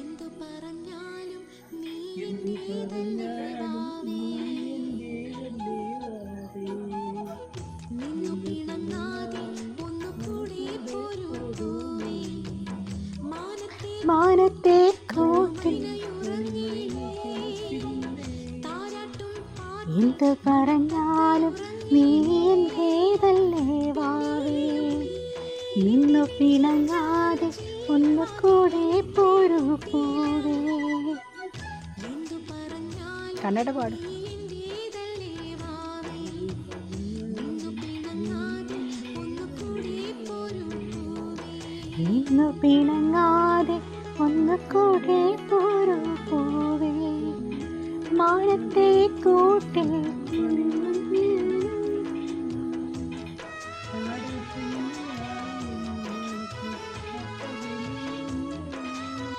എന്തു പറഞ്ഞാലും നീ എന്റേതല്ലേ വാവേ. നിന്നു പിണങ്ങാതെ ഒന്നുകൂടെ പോരൂ പൂവേ. മാനത്തെ കൂട്ടിൽ എന്ത് പറഞ്ഞാലും നീ എന്റേതല്ലേ വാവേ. നിന്നു പിണങ്ങാതെ ഒന്നുകൂടെ പോരൂ പൂവേ. കന്നഡ പാടും. നിന്നു പിണങ്ങാതെ ഒന്നുകൂടെ പോരൂ പൂവേ. മാനത്തെ കൂട്ടിൽ